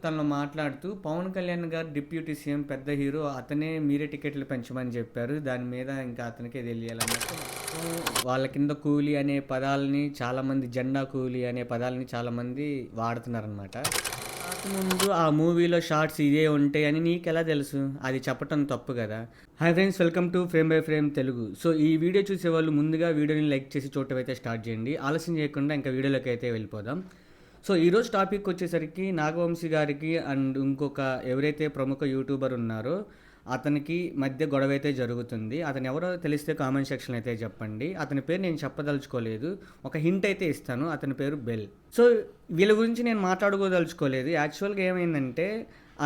తనలో మాట్లాడుతూ పవన్ కళ్యాణ్ గారు డిప్యూటీ సీఎం పెద్ద హీరో అతనే మీరే టికెట్లు పెంచమని చెప్పారు. దాని మీద ఇంకా అతనికే తెలియాలన్నట్టు వాళ్ళ కింద కూలీ అనే పదాలని చాలామంది జెండా కూలీ అనే పదాలని చాలామంది వాడుతున్నారనమాట. ముందు ఆ మూవీలో షార్ట్స్ ఇదే ఉంటాయని నీకెలా తెలుసు? అది చెప్పటం తప్పు కదా. Hi friends, welcome to frame by frame Telugu. So ఈ వీడియో చూసే వాళ్ళు ముందుగా వీడియోని లైక్ చేసి చూడటం అయితే స్టార్ట్ చేయండి. ఆలస్యం చేయకుండా ఇంకా వీడియోలోకి అయితే వెళ్ళిపోదాం. సో ఈరోజు టాపిక్ వచ్చేసరికి నాగవంశీ గారికి అండ్ ఇంకొక ఎవరైతే ప్రముఖ యూట్యూబర్ ఉన్నారో అతనికి మధ్య గొడవ అయితే జరుగుతుంది. అతను ఎవరో తెలిస్తే కామెంట్ సెక్షన్ అయితే చెప్పండి. అతని పేరు నేను చెప్పదలుచుకోలేదు, ఒక హింట్ అయితే ఇస్తాను. అతని పేరు బెల్. సో వీళ్ళ గురించి నేను మాట్లాడుకోదలుచుకోలేదు. యాక్చువల్గా ఏమైందంటే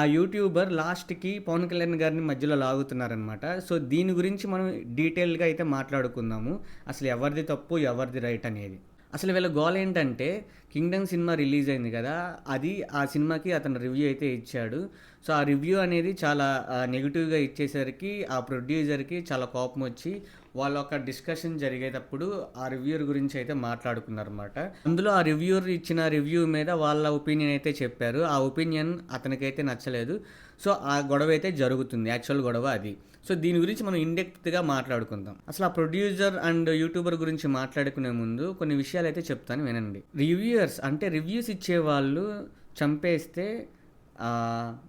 ఆ యూట్యూబర్ లాస్ట్కి పవన్ కళ్యాణ్ గారిని మధ్యలో లాగుతున్నారనమాట. సో దీని గురించి మనం డీటెయిల్గా అయితే మాట్లాడుకుందాము. అసలు ఎవరిది తప్పు ఎవరిది రైట్ అనేది. అసలు వీళ్ళ గోల్ ఏంటంటే కింగ్డమ్ సినిమా రిలీజ్ అయింది కదా, అది ఆ సినిమాకి అతను రివ్యూ అయితే ఇచ్చాడు. సో ఆ రివ్యూ అనేది చాలా నెగిటివ్గా ఇచ్చేసరికి ఆ ప్రొడ్యూసర్కి చాలా కోపం వచ్చి వాళ్ళు ఒక డిస్కషన్ జరిగేటప్పుడు ఆ రివ్యూర్ గురించి అయితే మాట్లాడుకున్నారన్నమాట. అందులో ఆ రివ్యూర్ ఇచ్చిన రివ్యూ మీద వాళ్ళ ఒపీనియన్ అయితే చెప్పారు. ఆ ఒపీనియన్ అతనికైతే నచ్చలేదు. సో ఆ గొడవ అయితే జరుగుతుంది, యాక్చువల్ గొడవ అది. సో దీని గురించి మనం ఇండెప్త్గా మాట్లాడుకుందాం. అసలు ఆ ప్రొడ్యూసర్ అండ్ యూట్యూబర్ గురించి మాట్లాడుకునే ముందు కొన్ని విషయాలు అయితే చెప్తాను, వినండి. రివ్యూయర్స్ అంటే రివ్యూస్ ఇచ్చేవాళ్ళు చంపేస్తే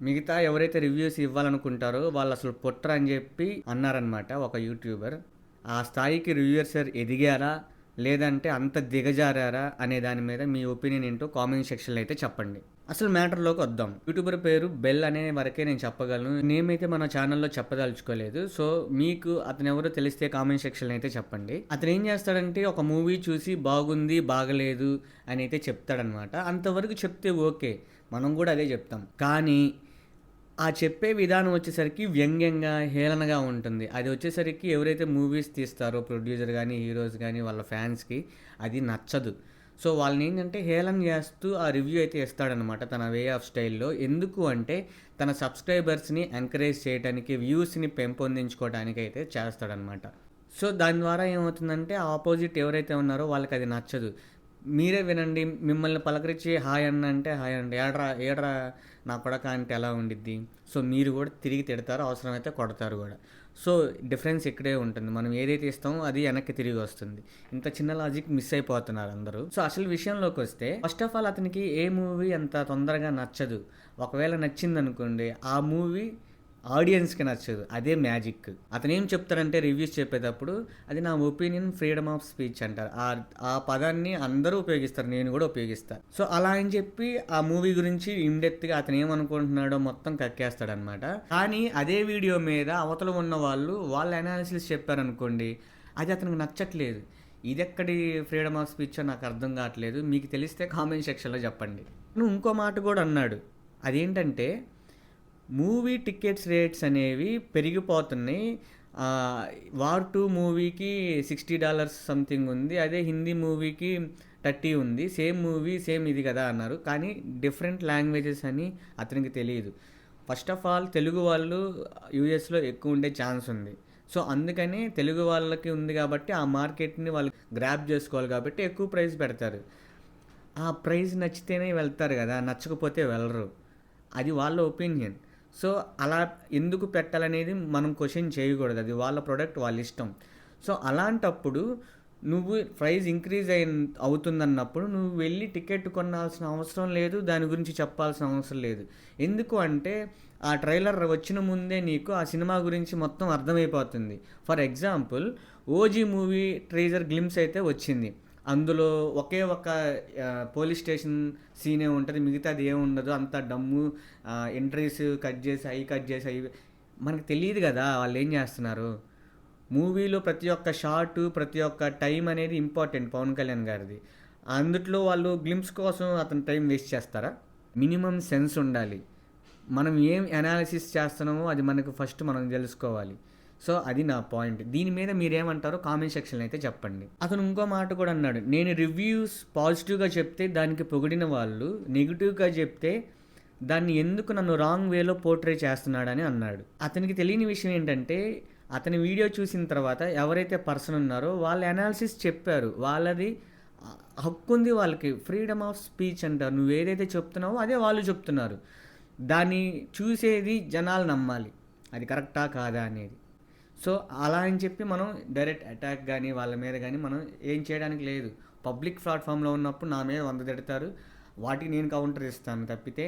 మిగతా ఎవరైతే రివ్యూస్ ఇవ్వాలనుకుంటారో వాళ్ళు అసలు పుట్టరు అని చెప్పి అన్నారనమాట ఒక యూట్యూబర్. ఆ స్థాయికి రివ్యూయర్స్ ఎదిగారా లేదంటే అంత దిగజారారా అనే దాని మీద మీ ఒపీనియన్ ఏంటో కామెంట్ సెక్షన్లో అయితే చెప్పండి. అసలు మ్యాటర్లోకి వద్దాం. యూట్యూబర్ పేరు బెల్ అనే వరకే నేను చెప్పగలను. నేమైతే మన ఛానల్లో చెప్పదలుచుకోలేదు. సో మీకు అతను ఎవరో తెలిస్తే కామెంట్ సెక్షన్లో అయితే చెప్పండి. అతను ఏం చేస్తాడంటే ఒక మూవీ చూసి బాగుంది బాగలేదు అని అయితే చెప్తాడనమాట. అంతవరకు చెప్తే ఓకే, మనం కూడా అదే చెప్తాం. కానీ ఆ చెప్పే విధానం వచ్చేసరికి వ్యంగ్యంగా హేళనగా ఉంటుంది. అది వచ్చేసరికి ఎవరైతే మూవీస్ తీస్తారో ప్రొడ్యూసర్ కానీ హీరోస్ కానీ వాళ్ళ ఫ్యాన్స్కి అది నచ్చదు. సో వాళ్ళని ఏంటంటే హేళన చేస్తూ ఆ రివ్యూ అయితే ఇస్తాడనమాట తన వే ఆఫ్ స్టైల్లో. ఎందుకు అంటే తన సబ్స్క్రైబర్స్ని ఎంకరేజ్ చేయడానికి, వ్యూస్ని పెంపొందించుకోవడానికి అయితే చేస్తాడనమాట. సో దాని ద్వారా ఏమవుతుందంటే ఆపోజిట్ ఎవరైతే ఉన్నారో వాళ్ళకి అది నచ్చదు. మీరే వినండి, మిమ్మల్ని పలకరించి హాయ్ అన్న అంటే హాయ్ అండి, ఏడ్రా ఏడ్రా నా కొడక అంటే ఎలా ఉండిద్ది. సో మీరు కూడా తిరిగి తిడతారు, అవసరమైతే కొడతారు కూడా. సో డిఫరెన్స్ ఇక్కడే ఉంటుంది. మనం ఏదైతే ఇస్తామో అది వెనక్కి తిరిగి వస్తుంది. ఇంత చిన్న లాజిక్ మిస్ అయిపోతున్నారు అందరూ. సో అసలు విషయంలోకి వస్తే ఫస్ట్ ఆఫ్ ఆల్ అతనికి ఏ మూవీ అంత తొందరగా నచ్చదు. ఒకవేళ నచ్చింది అనుకోండి, ఆ మూవీ ఆడియన్స్కి నచ్చదు. అదే మ్యాజిక్. అతను ఏం చెప్తారంటే రివ్యూస్ చెప్పేటప్పుడు అది నా ఒపీనియన్, ఫ్రీడమ్ ఆఫ్ స్పీచ్ అంటారు. ఆ పదాన్ని అందరూ ఉపయోగిస్తారు, నేను కూడా ఉపయోగిస్తాను. సో అలా అని చెప్పి ఆ మూవీ గురించి ఇండెప్త్గా అతను ఏమనుకుంటున్నాడో మొత్తం కక్కేస్తాడనమాట. కానీ అదే వీడియో మీద అవతల ఉన్న వాళ్ళ అనాలిసిస్ చెప్పారనుకోండి, అది అతనికి నచ్చట్లేదు. ఇది ఎక్కడి ఫ్రీడమ్ ఆఫ్ స్పీచ్ నాకు అర్థం కావట్లేదు. మీకు తెలిస్తే కామెంట్ సెక్షన్లో చెప్పండి. నువ్వు ఇంకో మాట కూడా అన్నాడు. అదేంటంటే మూవీ టికెట్స్ రేట్స్ అనేవి పెరిగిపోతున్నాయి. వార్ 2 మూవీకి $60 సంథింగ్ ఉంది, అదే హిందీ మూవీకి 30 ఉంది. సేమ్ మూవీ సేమ్ ఇది కదా అన్నారు. కానీ డిఫరెంట్ లాంగ్వేజెస్ అని అతనికి తెలియదు. ఫస్ట్ ఆఫ్ ఆల్ తెలుగు వాళ్ళు యూఎస్లో ఎక్కువ ఉండే ఛాన్స్ ఉంది. సో అందుకని తెలుగు వాళ్ళకి ఉంది కాబట్టి ఆ మార్కెట్ని వాళ్ళు గ్రాప్ చేసుకోవాలి కాబట్టి ఎక్కువ ప్రైస్ పెడతారు. ఆ ప్రైస్ నచ్చితేనే వెళ్తారు కదా, నచ్చకపోతే వెళ్ళరు. అది వాళ్ళ ఒపీనియన్. సో అలా ఎందుకు పెట్టాలనేది మనం క్వశ్చన్ చేయకూడదు. అది వాళ్ళ ప్రోడక్ట్, వాళ్ళ ఇష్టం. సో అలాంటప్పుడు నువ్వు ప్రైస్ ఇంక్రీజ్ అవుతుందన్నప్పుడు నువ్వు వెళ్ళి టికెట్ కొనాల్సిన అవసరం లేదు, దాని గురించి చెప్పాల్సిన అవసరం లేదు. ఎందుకు అంటే ఆ ట్రైలర్ వచ్చిన ముందే నీకు ఆ సినిమా గురించి మొత్తం అర్థమైపోతుంది. For example OG movie trailer glimpse అయితే వచ్చింది. అందులో ఒకే ఒక పోలీస్ స్టేషన్ సీనే ఉంటుంది, మిగతాది ఏముండదు. అంత డమ్ము, ఎంట్రీస్ కట్ చేసి అవి మనకు తెలియదు కదా వాళ్ళు ఏం చేస్తున్నారు. మూవీలో ప్రతి ఒక్క షార్ట్, ప్రతి ఒక్క టైం అనేది ఇంపార్టెంట్ పవన్ కళ్యాణ్ గారిది. అందుట్లో వాళ్ళు గ్లిమ్స్ కోసం అతని టైం వేస్ట్ చేస్తారా? మినిమం సెన్స్ ఉండాలి. మనం ఏం అనాలిసిస్ చేస్తున్నామో అది మనకు ఫస్ట్ మనం తెలుసుకోవాలి. సో అది నా పాయింట్. దీని మీద మీరేమంటారో కామెంట్ సెక్షన్లో అయితే చెప్పండి. అతను ఇంకో మాట కూడా అన్నాడు, నేను రివ్యూస్ పాజిటివ్గా చెప్తే దానికి పొగిడిన వాళ్ళు నెగిటివ్గా చెప్తే దాన్ని ఎందుకు నన్ను రాంగ్ వేలో పోర్ట్రే చేస్తున్నాడని అన్నాడు. అతనికి తెలియని విషయం ఏంటంటే అతని వీడియో చూసిన తర్వాత ఎవరైతే పర్సన్ ఉన్నారో వాళ్ళ అనాలిసిస్ చెప్పారు. వాళ్ళది హక్కు ఉంది, వాళ్ళకి ఫ్రీడమ్ ఆఫ్ స్పీచ్ అంటారు. నువ్వు ఏదైతే చెప్తున్నావో అదే వాళ్ళు చెప్తున్నారు. దాన్ని చూసేది జనాలు నమ్మాలి. అది కరెక్టా? కాదా? అనేది. సో, అలా అని చెప్పి మనం డైరెక్ట్ అటాక్ గానీ, వాళ్ళ మీద గానీ మనం ఏం చేయడానికి లేదు. పబ్లిక్ ప్లాట్‌ఫామ్‌లో ఉన్నప్పుడు నా మీద 100 తిడతారు. వాటికి నేను కౌంటర్ ఇస్తాను తప్పితే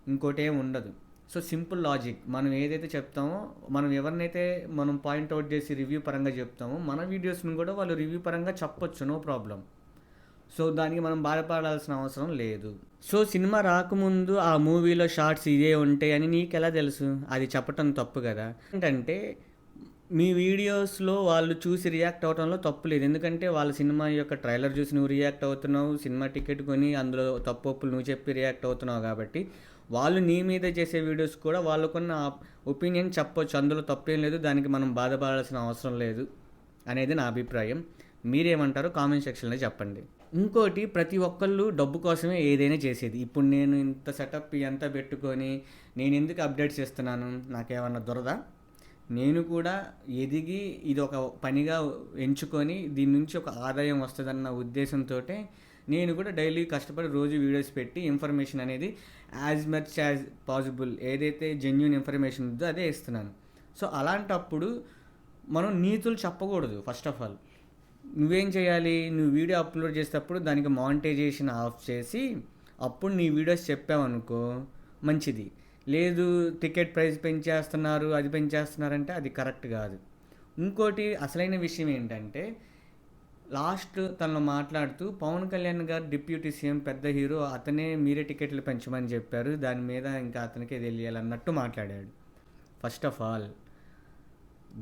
ఇంకోటేం ఉండదు. So, simple logic. మనం ఏదైతే చెప్తామో, మనం ఎవరినైతే మనం పాయింట్ ఔట్ చేసి రివ్యూ పరంగా చెప్తామో, మన వీడియోస్‌ని కూడా వాళ్ళు రివ్యూ పరంగా చెప్పొచ్చు. No problem. సో, దానికి మనం బాధపడాల్సిన అవసరం లేదు. సో, సినిమా రాకముందు ఆ మూవీలో షార్ట్స్ ఇవే ఉంటాయని నీకెలా తెలుసు? అది చెప్పటం తప్పు కదా! ఏంటంటే మీ వీడియోస్‌లో వాళ్ళు చూసి రియాక్ట్ అవ్వటంలో తప్పు లేదు. ఎందుకంటే వాళ్ళ సినిమా యొక్క ట్రైలర్ చూసి నువ్వు రియాక్ట్ అవుతున్నావు. సినిమా టికెట్ కొని అందులో తప్పొప్పులు నువ్వు చెప్పి రియాక్ట్ అవుతున్నావు కాబట్టి, వాళ్ళు నీ మీద చేసే వీడియోస్ కూడా వాళ్ళకున్న ఒపీనియన్ చెప్పొచ్చు. అందులో తప్పేం లేదు. దానికి మనం బాధపడాల్సిన అవసరం లేదు అనేది నా అభిప్రాయం. మీరేమంటారో కామెంట్ సెక్షన్‌లో చెప్పండి. ఇంకోటి, ప్రతి ఒక్కళ్ళు డబ్బు కోసమే ఏదైనా చేసేది. ఇప్పుడు నేను ఇంత సెటప్ ఇయంతా పెట్టుకొని నేనెందుకు అప్డేట్స్ ఇస్తున్నాను? నాకేమన్నా దురదా? నేను కూడా ఎదిగి ఇది ఒక పనిగా ఎంచుకొని దీని నుంచి ఒక ఆదాయం వస్తుందన్న ఉద్దేశంతోటే నేను కూడా డైలీ కష్టపడి రోజు వీడియోస్ పెట్టి ఇన్ఫర్మేషన్ అనేది యాజ్ మచ్ యాజ్ పాసిబుల్ ఏదైతే జెన్యూన్ ఇన్ఫర్మేషన్ ఉందో అదే ఇస్తున్నాను. సో, అలాంటప్పుడు మనం నీతులు చెప్పకూడదు. ఫస్ట్ ఆఫ్ ఆల్ నువ్వేం చేయాలి? నువ్వు వీడియో అప్లోడ్ చేసేటప్పుడు దానికి మానిటైజేషన్ ఆఫ్ చేసి అప్పుడు నీ వీడియోస్ చెప్పావనుకో మంచిది. లేదు, టికెట్ ప్రైస్ పెంచేస్తున్నారు, అది పెంచేస్తున్నారంటే అది కరెక్ట్ కాదు. ఇంకోటి అసలైన విషయం ఏంటంటే, లాస్ట్ తనలో మాట్లాడుతూ పవన్ కళ్యాణ్ గారు డిప్యూటీ సీఎం పెద్ద హీరో, అతనే మీరే టికెట్లు పెంచమని చెప్పారు, దాని మీద ఇంకా అతనికే తెలియాలన్నట్టు మాట్లాడాడు. ఫస్ట్ ఆఫ్ ఆల్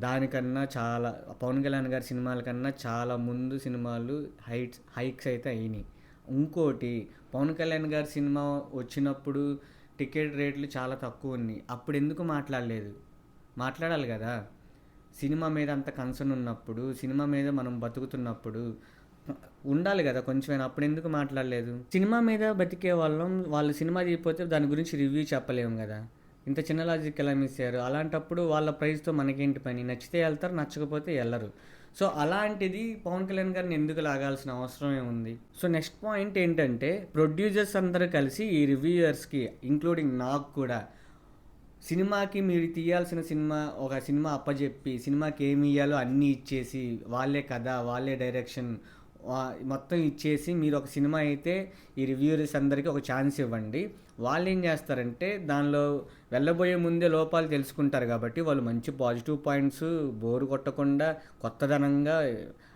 దానికన్నా చాలా పవన్ కళ్యాణ్ గారి సినిమాల కన్నా చాలా ముందు సినిమాలు హైక్స్ అయితే అయినాయి. ఇంకోటి, పవన్ కళ్యాణ్ గారి సినిమా వచ్చినప్పుడు టికెట్ రేట్లు చాలా తక్కువ ఉన్నాయి. అప్పుడు ఎందుకు మాట్లాడలేదు? మాట్లాడాలి కదా. సినిమా మీద అంత కన్సర్న్ ఉన్నప్పుడు, సినిమా మీద మనం బతుకుతున్నప్పుడు ఉండాలి కదా కొంచెమైనా. అప్పుడు ఎందుకు మాట్లాడలేదు? సినిమా మీద బతికే వాళ్ళం, వాళ్ళు సినిమా చేయకపోతే దాని గురించి రివ్యూ చెప్పలేము కదా. ఇంత చిన్న లాజిక్ ఎలా మిస్ అయ్యారు? అలాంటప్పుడు వాళ్ళ ప్రైస్తో మనకేంటి పని? నచ్చితే వెళ్తారు, నచ్చకపోతే వెళ్ళరు. సో, అలాంటిది పవన్ కళ్యాణ్ గారిని ఎందుకు లాగాల్సిన అవసరం ఏముంది? సో, నెక్స్ట్ పాయింట్ ఏంటంటే, ప్రొడ్యూసర్స్ అందరూ కలిసి ఈ రివ్యూయర్స్కి ఇంక్లూడింగ్ నాకు కూడా సినిమాకి మీరు తీయాల్సిన ఒక సినిమా అప్పజెప్పి సినిమాకి ఏమి ఇయ్యాలో అన్నీ ఇచ్చేసి, వాళ్ళే కథ, వాళ్ళే డైరెక్షన్ మొత్తం ఇచ్చేసి మీరు ఒక సినిమా అయితే ఈ రివ్యూయర్స్ అందరికీ ఒక ఛాన్స్ ఇవ్వండి. వాళ్ళు ఏం చేస్తారంటే దానిలో వెళ్ళబోయే ముందే లోపాలు తెలుసుకుంటారు కాబట్టి వాళ్ళు మంచి పాజిటివ్ పాయింట్స్, బోరు కొట్టకుండా కొత్తదనంగా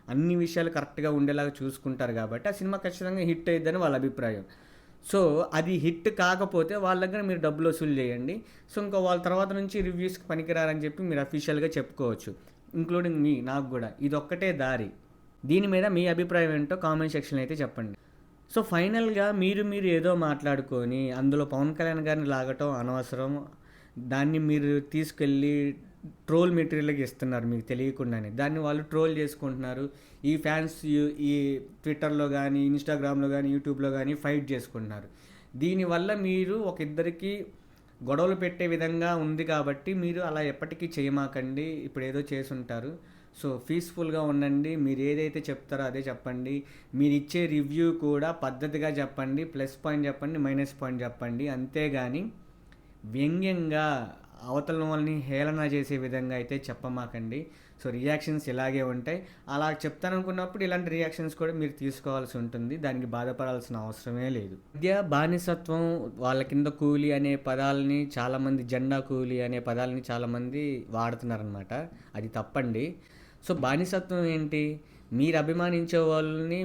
అన్ని విషయాలు కరెక్ట్గా ఉండేలాగా చూసుకుంటారు కాబట్టి ఆ సినిమా ఖచ్చితంగా హిట్ అయ్యిద్దని వాళ్ళ అభిప్రాయం. సో, అది హిట్ కాకపోతే వాళ్ళ దగ్గర మీరు డబ్బులు వసూలు చేయండి. సో, ఇంకా వాళ్ళ తర్వాత నుంచి రివ్యూస్కి పనికిరారని చెప్పి మీరు అఫీషియల్గా చెప్పుకోవచ్చు. ఇంక్లూడింగ్ నాకు కూడా ఇదొక్కటే దారి. దీని మీద మీ అభిప్రాయం ఏంటో కామెంట్ సెక్షన్లో అయితే చెప్పండి. సో, ఫైనల్గా మీరు ఏదో మాట్లాడుకొని అందులో పవన్ కళ్యాణ్ గారిని లాగటం అనవసరం. దాన్ని మీరు తీసుకెళ్ళి ట్రోల్ మెటీరియల్కి ఇస్తున్నారు మీకు తెలియకుండానే. దాన్ని వాళ్ళు ట్రోల్ చేసుకుంటున్నారు. ఈ ఫ్యాన్స్ ఈ ట్విట్టర్లో కానీ, ఇన్స్టాగ్రామ్లో కానీ, యూట్యూబ్లో కానీ ఫైట్ చేసుకుంటున్నారు. దీనివల్ల మీరు ఒక ఇద్దరికి గొడవలు పెట్టే విధంగా ఉంది కాబట్టి మీరు అలా ఎప్పటికీ చేయమాకండి. ఇప్పుడు ఏదో చేసుంటారు. సో, పీస్ఫుల్గా ఉండండి. మీరు ఏదైతే చెప్తారో అదే చెప్పండి. మీరు ఇచ్చే రివ్యూ కూడా పద్ధతిగా చెప్పండి. ప్లస్ పాయింట్ చెప్పండి, మైనస్ పాయింట్ చెప్పండి. అంతేగాని వ్యంగ్యంగా అవతల వాళ్ళని హేళన చేసే విధంగా అయితే చెప్పమాకండి. సో, రియాక్షన్స్ ఇలాగే ఉంటాయి. అలా చెప్తాననుకున్నప్పుడు ఇలాంటి రియాక్షన్స్ కూడా మీరు తీసుకోవాల్సి ఉంటుంది. దానికి బాధపడాల్సిన అవసరమే లేదు. విద్య బానిసత్వం, వాళ్ళ కింద కూలి అనే పదాలని చాలామంది, జెండా కూలి అనే పదాలని చాలామంది వాడుతున్నారనమాట. అది తప్పండి. సో, బానిసత్వం ఏంటి? మీరు అభిమానించే వాళ్ళని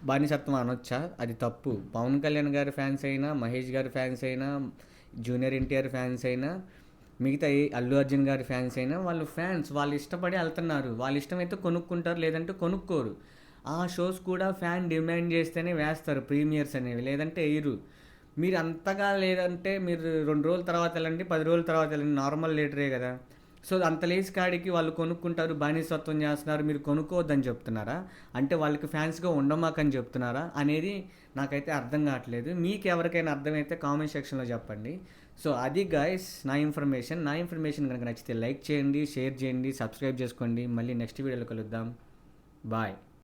బానిసత్వం అనొచ్చా? అది తప్పు. పవన్ కళ్యాణ్ గారి ఫ్యాన్స్ అయినా, మహేష్ గారి ఫ్యాన్స్ అయినా, జూనియర్ ఎన్టీఆర్ ఫ్యాన్స్ అయినా, మిగతా అల్లు అర్జున్ గారి ఫ్యాన్స్ అయినా వాళ్ళు ఫ్యాన్స్, వాళ్ళు ఇష్టపడి వెళ్తున్నారు. వాళ్ళు ఇష్టమైతే కొనుక్కుంటారు, లేదంటే కొనుక్కోరు. ఆ షోస్ కూడా ఫ్యాన్ డిమాండ్ చేస్తేనే వేస్తారు ప్రీమియర్స్ అనేవి, లేదంటే వేయరు. మీరు అంతగా లేదంటే మీరు 2 రోజుల తర్వాత వెళ్ళండి, 10 రోజుల తర్వాత వెళ్ళండి, నార్మల్ లీటరే కదా. సో, అంత లేచి కాడికి వాళ్ళు కొనుక్కుంటారు, బానిసత్వం చేస్తున్నారు, మీరు కొనుక్కోవద్దని చెప్తున్నారా? అంటే వాళ్ళకి ఫ్యాన్స్గా ఉండమాకని చెప్తున్నారా అనేది నాకైతే అర్థం కావట్లేదు. మీకు ఎవరికైనా అర్థమైతే కామెంట్ సెక్షన్లో చెప్పండి. సో, అది గైస్ నా ఇన్ఫర్మేషన్ కనుక నచ్చితే లైక్ చేయండి, షేర్ చేయండి, సబ్స్క్రైబ్ చేసుకోండి. మళ్ళీ నెక్స్ట్ వీడియోలో కలుద్దాం. బాయ్.